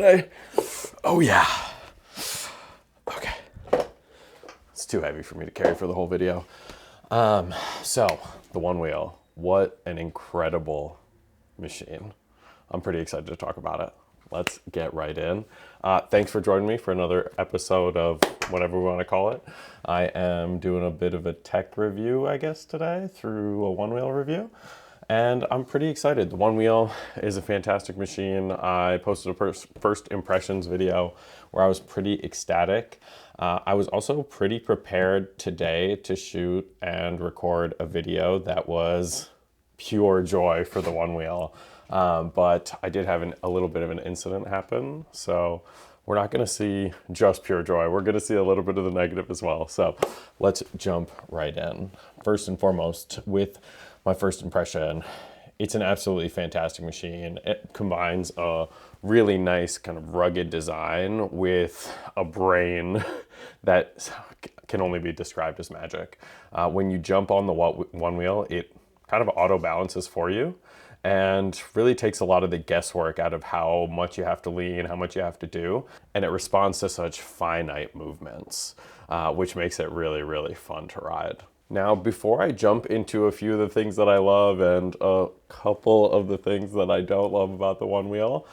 today? Oh yeah. Okay. It's too heavy for me to carry for the whole video. So the Onewheel, what an incredible machine. I'm pretty excited to talk about it. Let's get right in. Thanks for joining me for another episode of whatever we want to call it. I am doing a bit of a tech review, I guess, today through a Onewheel review. And I'm pretty excited. The Onewheel is a fantastic machine. I posted a first impressions video where I was pretty ecstatic. I was also pretty prepared today to shoot and record a video that was pure joy for the Onewheel. But I did have a little bit of an incident happen. So we're not going to see just pure joy. We're going to see a little bit of the negative as well. So let's jump right in. First and foremost, with my first impression, it's an absolutely fantastic machine. It combines a really nice kind of rugged design with a brain that can only be described as magic. When you jump on the Onewheel, it kind of auto balances for you and really takes a lot of the guesswork out of how much you have to lean, how much you have to do. And it responds to such finite movements, which makes it really, really fun to ride. Now, before I jump into a few of the things that I love and a couple of the things that I don't love about the Onewheel,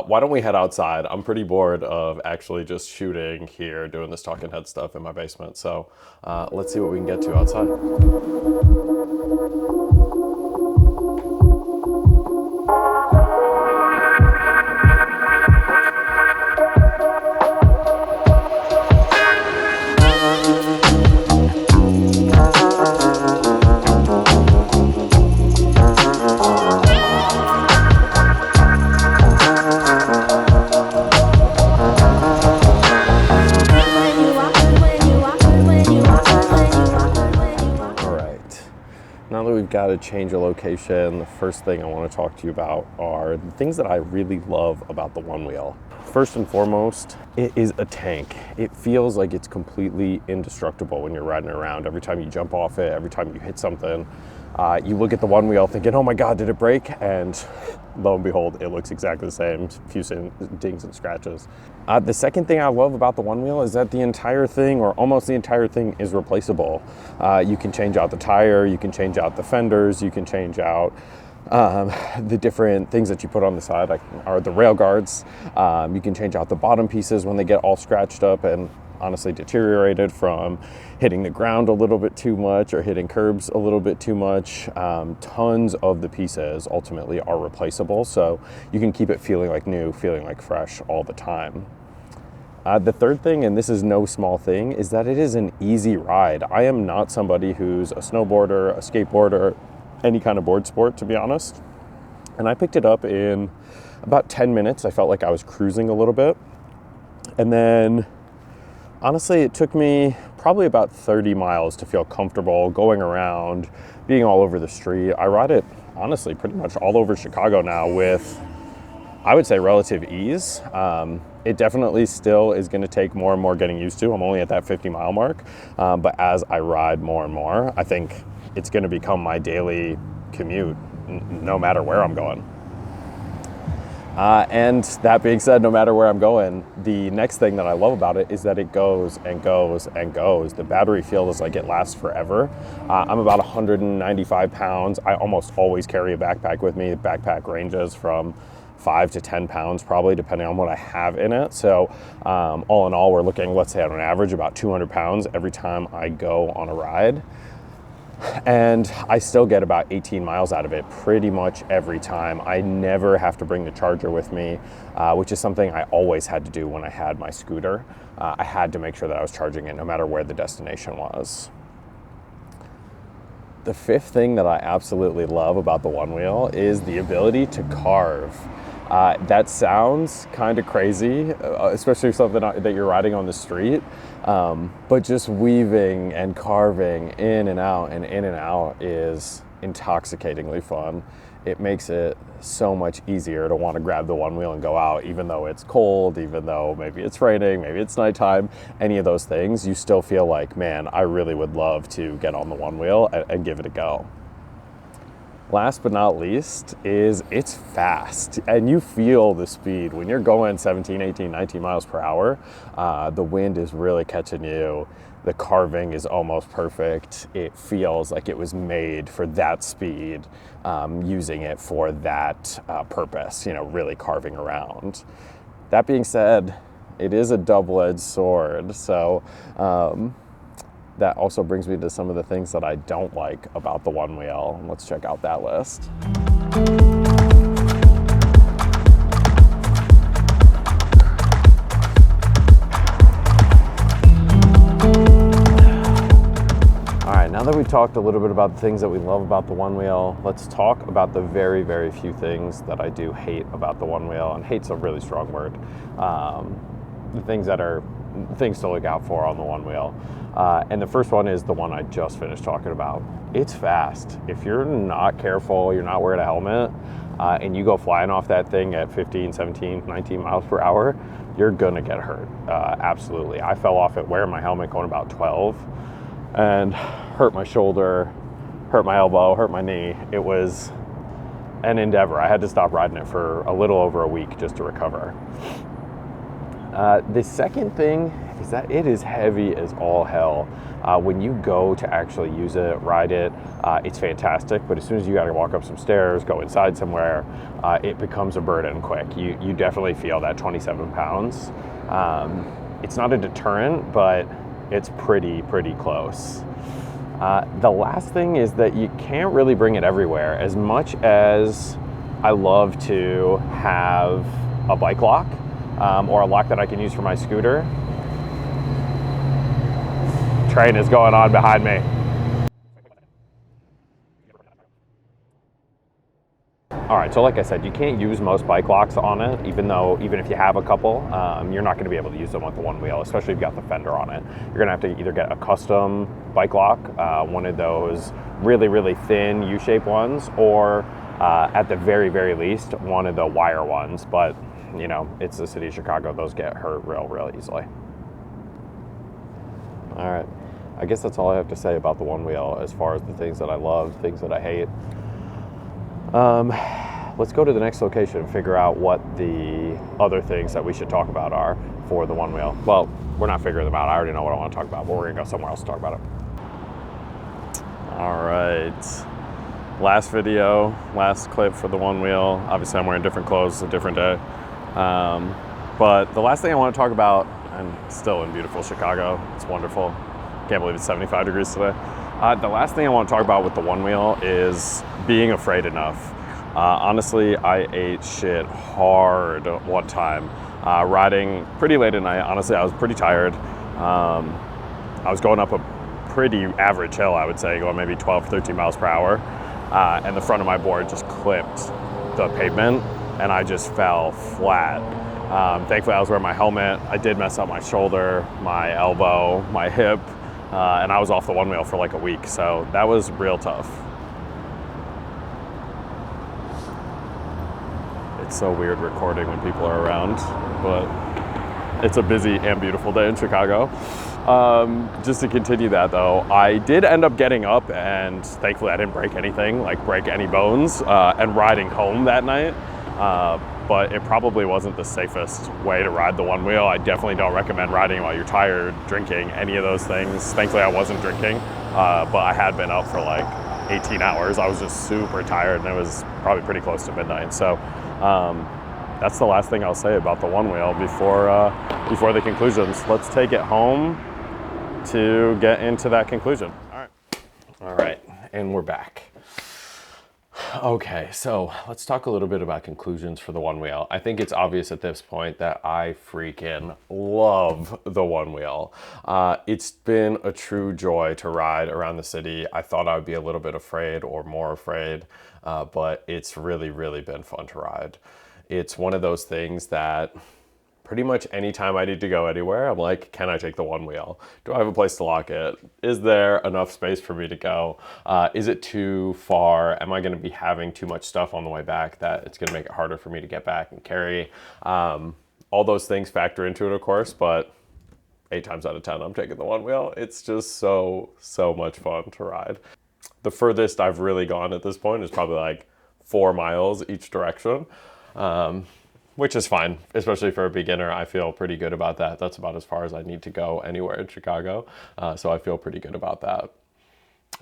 why don't we head outside? I'm pretty bored of actually just shooting here, doing this talking head stuff in my basement. So let's see what we can get to outside. Now that we've got a change of location, the first thing I want to talk to you about are the things that I really love about the Onewheel. First and foremost, it is a tank. It feels like it's completely indestructible when you're riding around. Every time you jump off it, every time you hit something, you look at the Onewheel thinking, oh my God, did it break? And lo and behold, it looks exactly the same, few dings and scratches. The second thing I love about the Onewheel is that the entire thing, or almost the entire thing, is replaceable. You can change out the tire, you can change out the fenders, you can change out the different things that you put on the side, like are the rail guards. You can change out the bottom pieces when they get all scratched up and honestly deteriorated from hitting the ground a little bit too much or hitting curbs a little bit too much. Tons of the pieces ultimately are replaceable, so you can keep it feeling like new, feeling like fresh all the time. The third thing, and this is no small thing, is that it is an easy ride. I am not somebody who's a snowboarder, a skateboarder, any kind of board sport, to be honest. And I picked it up in about 10 minutes. I felt like I was cruising a little bit. And then honestly, it took me probably about 30 miles to feel comfortable going around, being all over the street. I ride it, honestly, pretty much all over Chicago now with, I would say, relative ease. It definitely still is going to take more and more getting used to. I'm only at that 50-mile mark. But as I ride more and more, I think it's going to become my daily commute, no matter where I'm going. And that being said, no matter where I'm going, the next thing that I love about it is that it goes and goes and goes. The battery feels like it lasts forever. I'm about 195 pounds. I almost always carry a backpack with me. The backpack ranges from 5 to 10 pounds, probably, depending on what I have in it. So all in all, we're looking, let's say on an average, about 200 pounds every time I go on a ride. And I still get about 18 miles out of it pretty much every time. I never have to bring the charger with me, which is something I always had to do when I had my scooter. I had to make sure that I was charging it no matter where the destination was. The fifth thing that I absolutely love about the Onewheel is the ability to carve. That sounds kind of crazy, especially something that you're riding on the street. But just weaving and carving in and out is intoxicatingly fun. It makes it so much easier to want to grab the Onewheel and go out, even though it's cold, even though maybe it's raining, maybe it's nighttime, any of those things, you still feel like, man, I really would love to get on the Onewheel and give it a go. last but not least is it's fast, and you feel the speed when you're going 17, 18, 19 miles per hour. The wind is really catching you. The carving is almost perfect. It feels like it was made for that speed, using it for that purpose, you know, really carving around. That being said, it is a double-edged sword. So that also brings me to some of the things that I don't like about the one wheel. Let's check out that list. Now that we talked a little bit about the things that we love about the one wheel, let's talk about the very, very few things that I do hate about the one wheel. And hate's a really strong word. The things to look out for on the one wheel. And the first one is the one I just finished talking about. It's fast. If you're not careful, you're not wearing a helmet, and you go flying off that thing at 15, 17, 19 miles per hour, you're gonna get hurt. Absolutely. I fell off it wearing my helmet going about 12. And hurt my shoulder, hurt my elbow, hurt my knee. It was an endeavor. I had to stop riding it for a little over a week just to recover. The second thing is that it is heavy as all hell. When you go to actually use it, ride it, it's fantastic. But as soon as you got to walk up some stairs, go inside somewhere, it becomes a burden quick. You definitely feel that 27 pounds. It's not a deterrent, but it's pretty close. The last thing is that you can't really bring it everywhere. As much as I love to have a bike lock or a lock that I can use for my scooter, train is going on behind me. All right, so like I said, you can't use most bike locks on it, even if you have a couple, you're not gonna be able to use them with the one wheel, especially if you've got the fender on it. You're gonna have to either get a custom bike lock, one of those really thin U-shaped ones, or at the very least, one of the wire ones. But you know, it's the city of Chicago, those get hurt real easily. All right, I guess that's all I have to say about the one wheel as far as the things that I love, things that I hate. Let's go to the next location and figure out what the other things that we should talk about are for the one wheel. Well, we're not figuring them out. I already know what I want to talk about, but we're gonna go somewhere else to talk about it. All right, last video, last clip for the one wheel. Obviously I'm wearing different clothes, a different day. But the last thing I want to talk about, I'm still in beautiful Chicago. It's wonderful. Can't believe it's 75 degrees today. The last thing I want to talk about with the one wheel is being afraid enough. Honestly, I ate shit hard one time, riding pretty late at night. Honestly, I was pretty tired. I was going up a pretty average hill, I would say, going maybe 12, 13 miles per hour. And the front of my board just clipped the pavement and I just fell flat. Thankfully I was wearing my helmet. I did mess up my shoulder, my elbow, my hip, and I was off the one wheel for like a week. So that was real tough. It's so weird recording when people are around, but it's a busy and beautiful day in Chicago. Just to continue that though, I did end up getting up and thankfully I didn't break anything, like break any bones, and riding home that night. But it probably wasn't the safest way to ride the one wheel. I definitely don't recommend riding while you're tired, drinking, any of those things. Thankfully I wasn't drinking, but I had been up for like 18 hours. I was just super tired and it was probably pretty close to midnight. So that's the last thing I'll say about the one wheel before the conclusions. Let's take it home to get into that conclusion. All right, and we're back. Okay, so let's talk a little bit about conclusions for the one wheel. I think it's obvious at this point that I freaking love the one wheel. It's been a true joy to ride around the city. I thought I would be a little bit afraid or more afraid, but it's really been fun to ride. It's one of those things that pretty much anytime I need to go anywhere, I'm like, can I take the one wheel? Do I have a place to lock it? Is there enough space for me to go? Is it too far? Am I gonna be having too much stuff on the way back that it's gonna make it harder for me to get back and carry? All those things factor into it, of course, but 8 times out of 10, I'm taking the one wheel. It's just so much fun to ride. the furthest I've really gone at this point is probably like 4 miles each direction, which is fine, especially for a beginner. I feel pretty good about that. That's about as far as I need to go anywhere in Chicago. So I feel pretty good about that.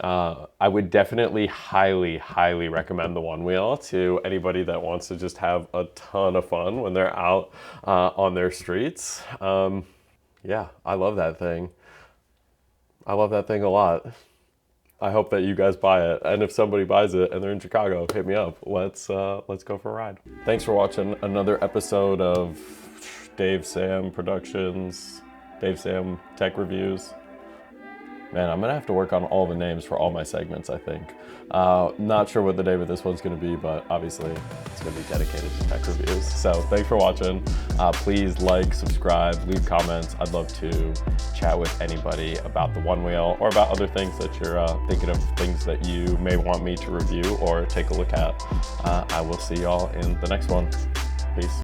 I would definitely highly recommend the One Wheel to anybody that wants to just have a ton of fun when they're out on their streets. Yeah, I love that thing. I love that thing a lot. I hope that you guys buy it, and if somebody buys it and they're in Chicago, hit me up. Let's go for a ride. Thanks for watching another episode of Dave Sam Productions, Dave Sam Tech Reviews. Man, I'm gonna have to work on all the names for all my segments, I think. Not sure what the name of this one's gonna be, but obviously it's gonna be dedicated to tech reviews. So thanks for watching. Please like, subscribe, leave comments. I'd love to chat with anybody about the One Wheel or about other things that you're thinking of, things that you may want me to review or take a look at. I will see y'all in the next one. Peace.